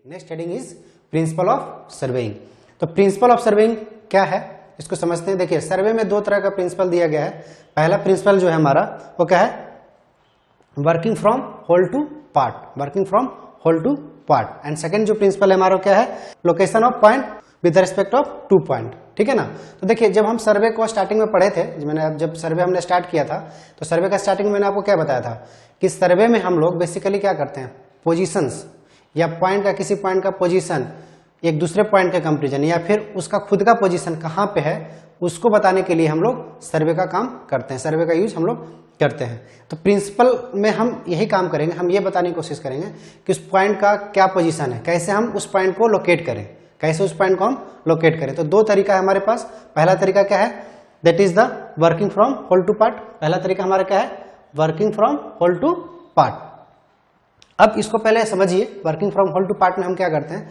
Next heading is principle of surveying. तो principle of surveying क्या है इसको समझते हैं। देखिए सर्वे में दो तरह का प्रिंसिपल दिया गया है। पहला प्रिंसिपल जो है हमारा वो क्या है, working from whole to part, working from whole to part. And second जो प्रिंसिपल है हमारा क्या है, location of point with respect of two point. ठीक है ना। तो देखिए जब हम सर्वे को स्टार्टिंग में पढ़े थे, जब सर्वे हमने स्टार्ट किया था तो सर्वे का स्टार्टिंग में मैंने आपको क्या बताया था कि सर्वे में हम लोग बेसिकली क्या करते हैं, पोजीशंस या पॉइंट का, किसी पॉइंट का पोजीशन एक दूसरे पॉइंट के कंपेरिजन या फिर उसका खुद का पोजीशन कहाँ पे है उसको बताने के लिए हम लोग सर्वे का काम करते हैं, सर्वे का यूज हम लोग करते हैं। तो प्रिंसिपल में हम यही काम करेंगे, हम ये बताने की कोशिश करेंगे कि उस पॉइंट का क्या पोजीशन है, कैसे हम उस पॉइंट को लोकेट करें, कैसे उस पॉइंट को हम लोकेट करें। तो दो तरीका है हमारे पास। पहला तरीका क्या है, that is the working from whole to part. पहला तरीका हमारा क्या है, working from whole to part. अब इसको पहले समझिए, working from whole to part में हम क्या करते हैं।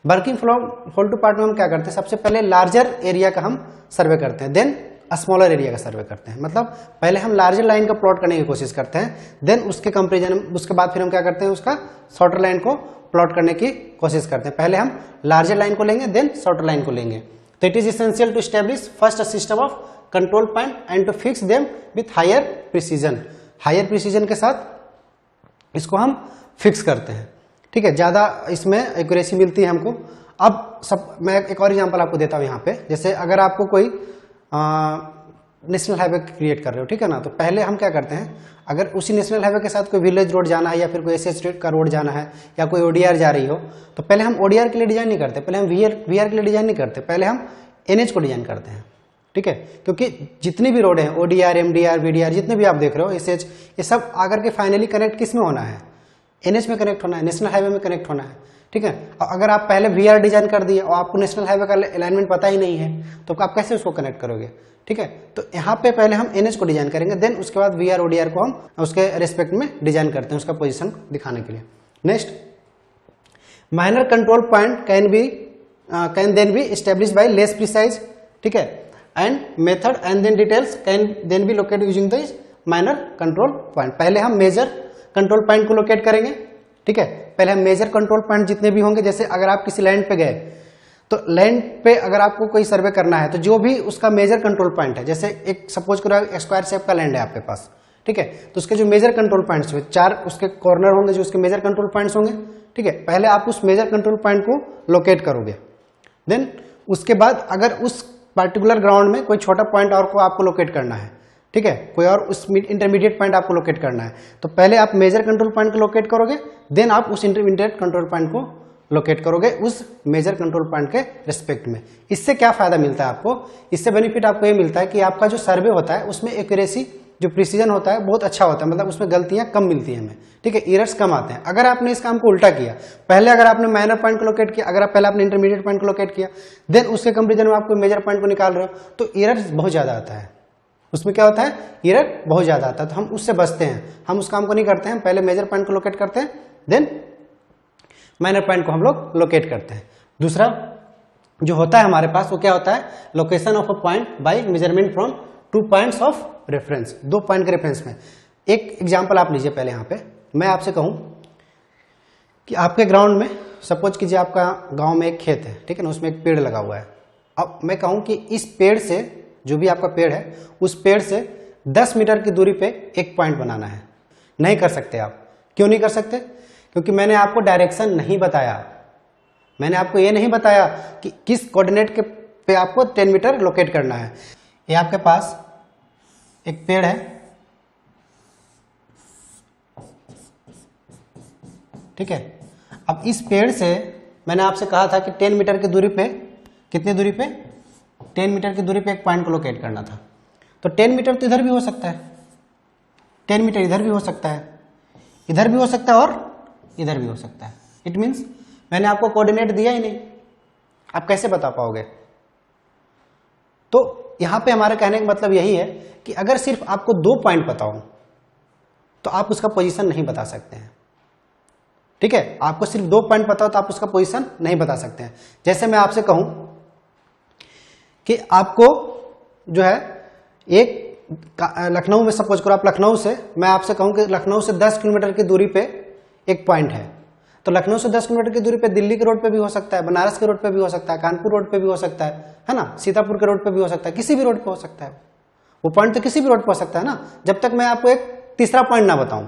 Working from whole to part में हम क्या करते हैं, सबसे पहले लार्जर एरिया का हम सर्वे करते हैं, देन स्मॉलर एरिया का सर्वे करते हैं। मतलब पहले हम लार्जर लाइन का प्लॉट करने की कोशिश करते हैं, देन उसके कंपेरिजन, उसके बाद फिर हम क्या करते हैं, उसका शॉर्टर लाइन को प्लॉट करने की कोशिश करते हैं। पहले हम लार्जर लाइन को लेंगे, देन शॉर्टर लाइन को लेंगे। तो it is essential to establish first a system of control point and to fix them with higher precision. Higher precision के साथ इसको हम फिक्स करते हैं। ठीक है, ज्यादा इसमें एक्यूरेसी मिलती है हमको। अब सब मैं एक और एग्जांपल आपको देता हूं यहाँ पे। जैसे अगर आपको कोई नेशनल हाईवे क्रिएट कर रहे हो, ठीक है ना, तो पहले हम क्या करते हैं, अगर उसी नेशनल हाईवे के साथ कोई विलेज रोड जाना है या फिर कोई एसएच का रोड जाना है या कोई ओडीआर जा रही हो, तो पहले हम ओडीआर के लिए डिजाइन नहीं करते, पहले हम वीआर के लिए डिजाइन नहीं करते, पहले हम एनएच को डिजाइन करते हैं। ठीक है, क्योंकि जितनी भी रोड है, ओडीआर, एमडीआर, वीडीआर, जितने भी आप देख रहे हो, एसएच, ये सब आकर के फाइनली कनेक्ट किस में होना है, एनएच में कनेक्ट होना है, नेशनल हाईवे में कनेक्ट होना है। ठीक है, अगर आप पहले वीआर डिजाइन कर दिए और आपको नेशनल हाईवे का अलाइनमेंट पता ही नहीं है तो आप कैसे उसको कनेक्ट करोगे। ठीक है, तो यहाँ पे पहले हम एनएच को डिजाइन करेंगे, देन उसके बाद वीआर ओडीआर को हम उसके रिस्पेक्ट में डिजाइन करते हैं, उसका पोजीशन दिखाने के लिए। Next, minor control point can then be establish by less precise. ठीक है, and method and then details can then be locate using the minor control point. पहले हम मेजर कंट्रोल पॉइंट को लोकेट करेंगे। ठीक है, पहले हम मेजर कंट्रोल पॉइंट जितने भी होंगे, जैसे अगर आप किसी लैंड पे गए तो लैंड पे अगर आपको कोई सर्वे करना है तो जो भी उसका मेजर कंट्रोल पॉइंट है, जैसे एक सपोज करो स्क्वायर शेप का लैंड है आपके पास, ठीक है, तो उसके जो मेजर कंट्रोल पॉइंट्स हुए, 4 उसके कॉर्नर होंगे जो उसके मेजर कंट्रोल पॉइंट्स होंगे। ठीक है, पहले आप उस मेजर कंट्रोल पॉइंट को लोकेट करोगे, देन उसके बाद अगर उस पर्टिकुलर ग्राउंड में कोई छोटा पॉइंट और को आपको लोकेट करना है, ठीक है, कोई और उस इंटरमीडिएट पॉइंट आपको लोकेट करना है, तो पहले आप मेजर कंट्रोल पॉइंट को लोकेट करोगे, देन आप उस इंटरमीडिएट कंट्रोल पॉइंट को लोकेट करोगे उस मेजर कंट्रोल पॉइंट के रिस्पेक्ट में। इससे क्या फायदा मिलता है आपको, इससे बेनिफिट आपको ये मिलता है कि आपका जो सर्वे होता है उसमें एक्यूरेसी, जो प्रिसीजन होता है बहुत अच्छा होता है, मतलब उसमें गलतियां कम मिलती है हमें। ठीक है, एरर्स कम आते हैं। अगर आपने इस काम को उल्टा किया, पहले अगर आपने माइनर पॉइंट को लोकेट किया, अगर आप पहले आपने इंटरमीडिएट पॉइंट को लोकेट किया, देन उसके कंपेरिजन में आप कोई मेजर पॉइंट को निकाल रहे हो, तो एरर्स बहुत ज्यादा आता है, उसमें क्या होता है, एरर बहुत ज्यादा आता है। तो हम उससे बचते हैं, हम उस काम को नहीं करते हैं, पहले मेजर पॉइंट को लोकेट करते हैं, देन माइनर पॉइंट को हम लोग लोकेट करते हैं। दूसरा जो होता है हमारे पास वो क्या होता है, location of a point by measurement from 2 points of reference. 2 point के रेफरेंस में एक एग्जांपल आप लीजिए। पहले यहाँ पे मैं आपसे कहूं कि आपके ग्राउंड में, सपोज कीजिए आपका गांव में एक खेत है, ठीक है ना, उसमें एक पेड़ लगा हुआ है। अब मैं कहूं कि इस पेड़ से, जो भी आपका पेड़ है, उस पेड़ से 10 मीटर की दूरी पे एक पॉइंट बनाना है। नहीं कर सकते आप। क्यों नहीं कर सकते, क्योंकि मैंने आपको डायरेक्शन नहीं बताया, मैंने आपको ये नहीं बताया कि किस कोऑर्डिनेट के पे आपको 10 मीटर लोकेट करना है। ये आपके पास एक पेड़ है, ठीक है, अब इस पेड़ से मैंने आपसे कहा था कि 10 मीटर की दूरी पे, कितनी दूरी पे, 10 मीटर की दूरी पे एक पॉइंट को लोकेट करना था। तो 10 मीटर तो इधर भी हो सकता है, 10 मीटर इधर भी हो सकता है, इधर भी हो सकता है और इधर भी हो सकता है। इट मीन्स मैंने आपको कोऑर्डिनेट दिया ही नहीं, आप कैसे बता पाओगे। तो यहां पे हमारे कहने का मतलब यही है कि अगर सिर्फ आपको 2 पॉइंट पता हो तो आप उसका पोजीशन नहीं बता सकते हैं। ठीक है, आपको सिर्फ 2 पॉइंट पता हो तो आप उसका पोजीशन नहीं बता सकते हैं। जैसे मैं आपसे कहूं कि आपको जो है एक लखनऊ में, सपोज करो आप लखनऊ से, मैं आपसे कहूं कि लखनऊ से 10 किलोमीटर की दूरी पे एक पॉइंट है, तो लखनऊ से 10 किलोमीटर की दूरी पे दिल्ली के रोड पे भी हो सकता है, बनारस के रोड पे भी हो सकता है, कानपुर रोड पे भी हो सकता है ना, सीतापुर के रोड पे भी हो सकता है, किसी भी रोड पे हो सकता है। वो पॉइंट तो किसी भी रोड पे हो सकता है ना, जब तक मैं आपको एक तीसरा पॉइंट ना बताऊं,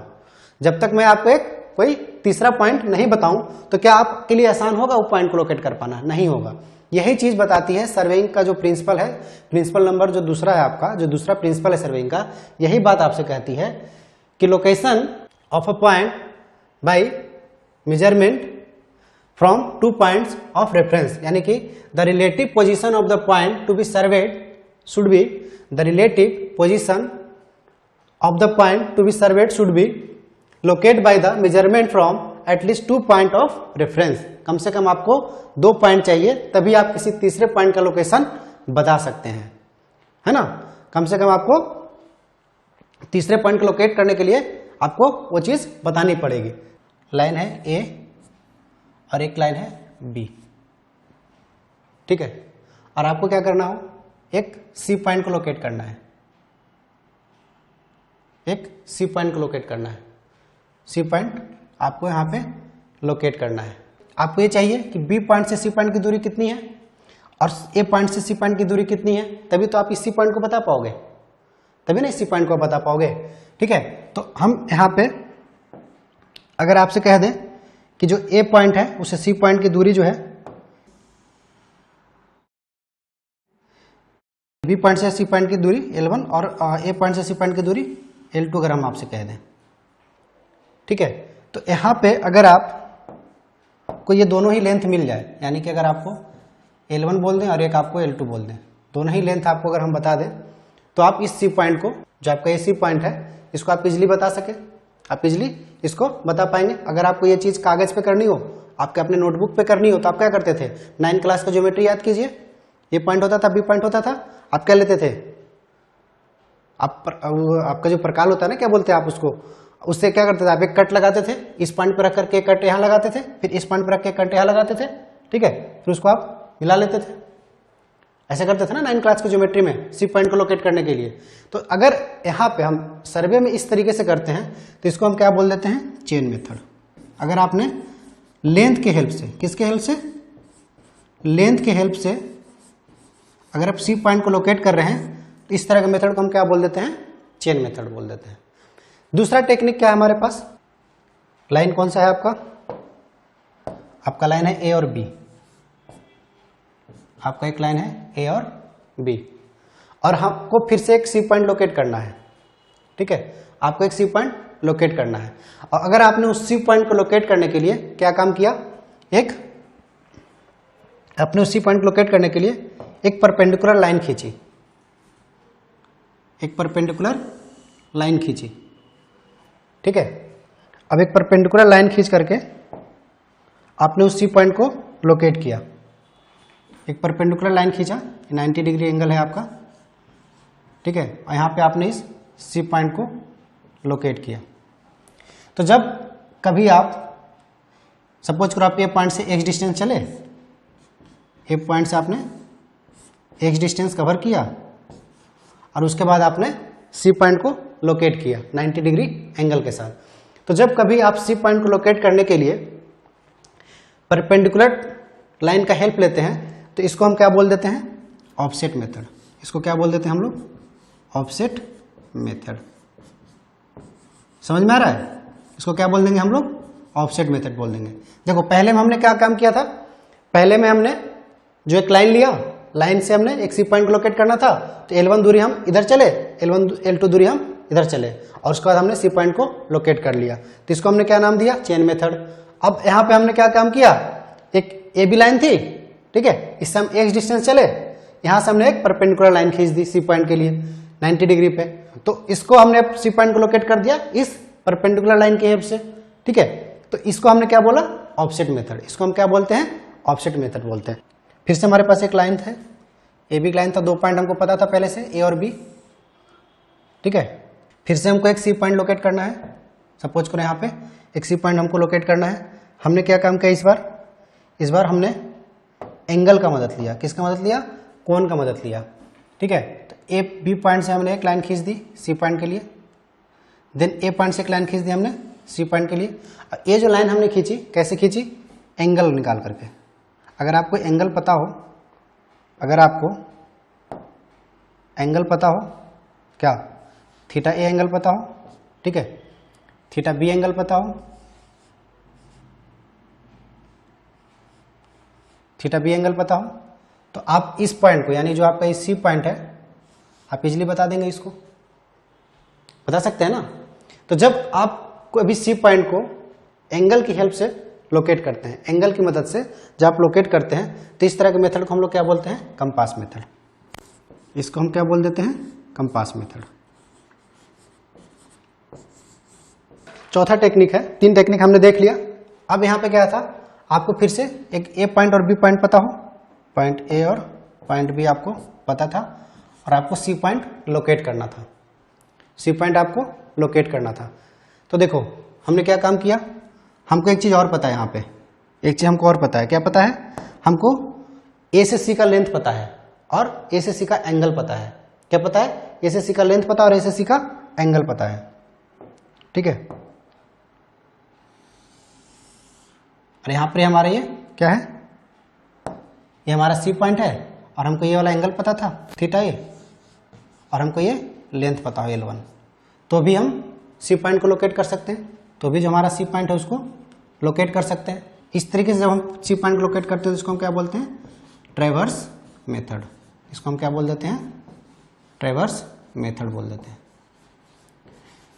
जब तक मैं आपको एक कोई तीसरा पॉइंट नहीं बताऊं, तो क्या आपके लिए आसान होगा वो पॉइंट को लोकेट कर पाना? नहीं होगा। यही चीज बताती है सर्वेइंग का जो प्रिंसिपल है, प्रिंसिपल नंबर जो दूसरा है आपका, जो दूसरा प्रिंसिपल है सर्वेइंग का, यही बात आपसे कहती है कि location of a point by measurement from 2 points of reference, यानी कि the relative position of the point to be surveyed should be, the relative position of the point to be surveyed should be located by the measurement from at least 2 point of reference. कम से कम आपको 2 point चाहिए, तभी आप किसी तीसरे point का लोकेशन बता सकते हैं, है ना। कम से कम आपको तीसरे पॉइंट को लोकेट करने के लिए आपको वो चीज बतानी पड़ेगी। लाइन है ए और एक लाइन है बी, ठीक है, और आपको क्या करना हो, एक सी पॉइंट को लोकेट करना है, एक सी पॉइंट को लोकेट करना है। सी पॉइंट आपको यहां पे लोकेट करना है। आपको ये चाहिए कि बी पॉइंट से सी पॉइंट की दूरी कितनी है और ए पॉइंट से सी पॉइंट की दूरी कितनी है, तभी तो आप इस सी पॉइंट को बता पाओगे, तभी ना इस सी पॉइंट को बता पाओगे, ठीक है। तो हम यहां पे अगर आपसे कह दें कि जो ए पॉइंट है उसे सी पॉइंट की दूरी जो है, बी पॉइंट से सी पॉइंट की दूरी L1 और ए पॉइंट से सी पॉइंट की दूरी L2 अगर हम आपसे कह दें, ठीक है। तो यहां पे अगर आप को ये दोनों ही लेंथ मिल जाए, यानी कि अगर आपको L1 बोल दें और एक आपको L2 बोल दें, दोनों ही लेंथ आपको अगर हम बता दें, तो आप इस सी पॉइंट को, जो आपका ये सी पॉइंट है, इसको आप इजिली बता सके, आप इजिली इसको बता पाएंगे। अगर आपको ये चीज कागज पे करनी हो, आपके अपने नोटबुक पे करनी हो, तो आप क्या करते थे, 9th क्लास का ज्योमेट्री याद कीजिए, ये पॉइंट होता था, बी पॉइंट होता था, आप क्या लेते थे, आपका जो प्रकाल होता है ना, क्या बोलते हैं आप उसको, उससे क्या करते थे, आप एक कट लगाते थे, इस पॉइंट पर रख करके एक कट यहाँ लगाते थे, फिर इस पॉइंट पर रख के कट यहाँ लगाते थे, ठीक है, फिर उसको आप मिला लेते थे। ऐसे करते थे ना 9th क्लास की ज्योमेट्री में, सी पॉइंट को लोकेट करने के लिए। तो अगर यहाँ पे हम सर्वे में इस तरीके से करते हैं, तो इसको हम क्या बोल देते हैं, चेन मेथड। अगर आपने लेंथ के हेल्प से, किसके हेल्प से, लेंथ के हेल्प से अगर आप सी पॉइंट को लोकेट कर रहे हैं, तो इस तरह के मेथड को हम क्या बोल देते हैं, चेन मेथड बोल देते हैं। दूसरा टेक्निक क्या है हमारे पास, लाइन कौन सा है आपका, आपका लाइन है ए और बी, आपका एक लाइन है ए और बी, और हमको फिर से एक सी पॉइंट लोकेट करना है, ठीक है, आपको एक सी पॉइंट लोकेट करना है। और अगर आपने उस सी पॉइंट को लोकेट करने के लिए क्या काम किया, एक आपने उस सी पॉइंट को लोकेट करने के लिए एक परपेंडिकुलर लाइन खींची, एक परपेंडिकुलर लाइन खींची, ठीक है। अब एक परपेंडिकुलर लाइन खींच करके आपने उस सी पॉइंट को लोकेट किया, एक परपेंडिकुलर लाइन खींचा, 90 डिग्री एंगल है आपका, ठीक है, और यहां पे आपने इस सी पॉइंट को लोकेट किया। तो जब कभी आप सपोज करो आप ए पॉइंट से एक्स डिस्टेंस चले, ए पॉइंट से आपने एक्स डिस्टेंस कवर किया और उसके बाद आपने सी पॉइंट को लोकेट किया 90 डिग्री एंगल के साथ। तो जब कभी आप सी पॉइंट को लोकेट करने के लिए परपेंडिकुलर लाइन का हेल्प लेते हैं, तो इसको हम क्या बोल देते हैं, ऑफसेट मेथड। इसको क्या बोल देते हैं हम लोग, ऑफसेट मेथड। समझ में आ रहा है, इसको क्या बोल देंगे हम लोग, ऑफसेट मेथड बोल देंगे। देखो पहले में हमने क्या काम किया था, पहले में हमने जो एक लाइन लिया, लाइन से हमने एक सी पॉइंट को लोकेट करना था, तो L1 दूरी हम इधर चले, L2 दूरी हम इधर चले, और उसके बाद हमने सी पॉइंट को लोकेट कर लिया। तो इसको हमने क्या नाम दिया, चेन मेथड। अब यहाँ पे हमने क्या काम किया, एक ए बी लाइन थी, ठीक है, इससे हम एक्स डिस्टेंस चले, यहाँ से हमने एक परपेंडिकुलर लाइन खींच दी सी पॉइंट के लिए 90 डिग्री पे, तो इसको हमने सी पॉइंट को लोकेट कर दिया इस परपेंडिकुलर लाइन के हेल्प से, ठीक है। तो इसको हमने क्या बोला, ऑफसेट मेथड। इसको हम क्या बोलते हैं, ऑफसेट मेथड बोलते हैं। फिर से हमारे पास एक लाइन था, ए बी लाइन था, 2 पॉइंट हमको पता था पहले से, ए और बी, ठीक है। फिर से हमको एक सी पॉइंट लोकेट करना है, सपोज करो यहाँ पे एक सी पॉइंट हमको लोकेट करना है। हमने क्या काम किया इस बार हमने एंगल का मदद लिया, किसका मदद लिया, कोण का मदद लिया, ठीक है। तो ए बी पॉइंट से हमने एक लाइन खींच दी सी पॉइंट के लिए, देन ए पॉइंट से एक लाइन खींच दी हमने सी पॉइंट के लिए। ये जो लाइन हमने खींची कैसे खींची, एंगल निकाल करके। अगर आपको एंगल पता हो, अगर आपको एंगल पता हो क्या, थीटा ए एंगल पता हो, ठीक है, थीटा बी एंगल पता हो, थीटा बी एंगल पता हो, तो आप इस पॉइंट को, यानी जो आपका इस सी पॉइंट है, आप इजीली बता देंगे, इसको बता सकते हैं ना। तो जब आप अभी सी पॉइंट को एंगल की हेल्प से लोकेट करते हैं, एंगल की मदद से जब आप लोकेट करते हैं, तो इस तरह के मेथड को हम लोग क्या बोलते हैं, कंपास मेथड। इसको हम क्या बोल देते हैं, कंपास मेथड। चौथा टेक्निक है, 3 टेक्निक हमने देख लिया। अब यहां पे क्या था, आपको फिर से एक ए पॉइंट और बी पॉइंट पता हो, पॉइंट ए और पॉइंट बी आपको पता था, और आपको सी पॉइंट लोकेट करना था, सी पॉइंट आपको लोकेट करना था। तो देखो हमने क्या काम किया, हमको एक चीज और पता है, यहाँ पे एक चीज हमको और पता है, क्या पता है, हमको ए से सी का लेंथ पता है और ए से सी का एंगल पता है। क्या पता है, ए से सी का लेंथ पता और ए से सी का एंगल पता है, ठीक है। और यहां पर हमारा ये क्या है, ये हमारा सी पॉइंट है, और हमको ये वाला एंगल पता था थीटा ए, और हमको ये लेंथ पता हो L1, तो भी हम सी पॉइंट को लोकेट कर सकते हैं, तो भी जो हमारा सी पॉइंट है उसको लोकेट कर सकते हैं। इस तरीके से जब हम सी पॉइंट को लोकेट करते हैं तो इसको हम क्या बोलते हैं, ट्रैवर्स मेथड। इसको हम क्या बोल देते हैं, ट्रैवर्स मेथड बोल देते हैं।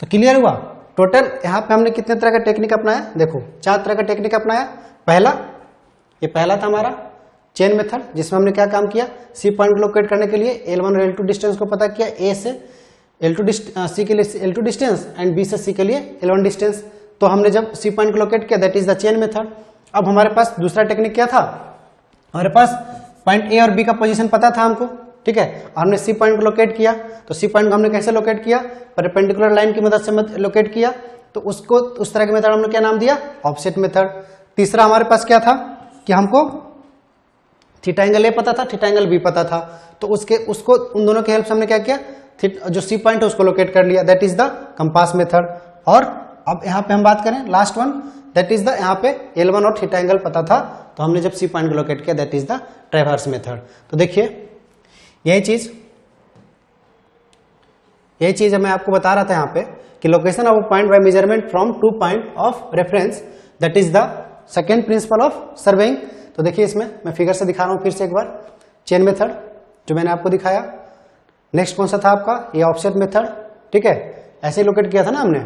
तो क्लियर हुआ, टोटल यहाँ पे हमने कितने तरह का टेक्निक अपनाया, देखो 4 तरह का टेक्निक अपनाया। पहला, ये पहला था हमारा चेन मेथड, जिसमें हमने क्या काम किया, सी पॉइंट लोकेट करने के लिए L1 और L2 डिस्टेंस को पता किया, ए से सी के लिए L2 डिस्टेंस एंड बी से सी के लिए L1 डिस्टेंस। तो हमने जब सी पॉइंट को लोकेट किया, that is the chain method. अब हमारे पास दूसरा टेक्निक क्या था, हमारे पास पॉइंट ए और बी का पोजीशन पता था हमको, ठीक है, और हमने सी पॉइंट को लोकेट किया। तो सी पॉइंट को हमने कैसे लोकेट किया, परपेंडिकुलर लाइन की मदद से लोकेट किया, तो उसको उस तरह के मेथड हमने क्या नाम दिया, ऑफसेट मेथड। तीसरा हमारे पास क्या था कि हमको थीटा एंगल ए पता था, थीटा एंगल बी पता था, तो उसको उन दोनों की हेल्प से हमने क्या किया, जो सी पॉइंट है उसको लोकेट कर लिया, that is the compass method. और अब यहाँ पे हम बात करें last one, that is the, यहाँ पे L1 और थीटा एंगल पता था, तो हमने जब सी पॉइंट को लोकेट किया, that is the traverse method. तो देखिए यही चीज मैं आपको बता रहा था यहाँ पे कि location of point by measurement from 2 point of reference, that is the second principle of surveying. तो देखिए इसमें मैं फिगर से दिखा रहा हूं फिर से एक बार, चेन मेथड जो मैंने आपको दिखाया। नेक्स्ट कौन सा था आपका, ये ऑफसेट मेथड, ठीक है, ऐसे ही लोकेट किया था ना हमने।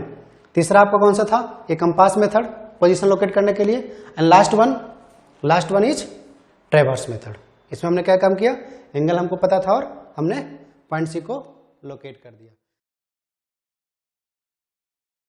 तीसरा आपका कौन सा था, ये कंपास मेथड, पोजीशन लोकेट करने के लिए। And last one is traverse method. इसमें हमने क्या काम किया, एंगल हमको पता था और हमने पॉइंट सी को लोकेट कर दिया।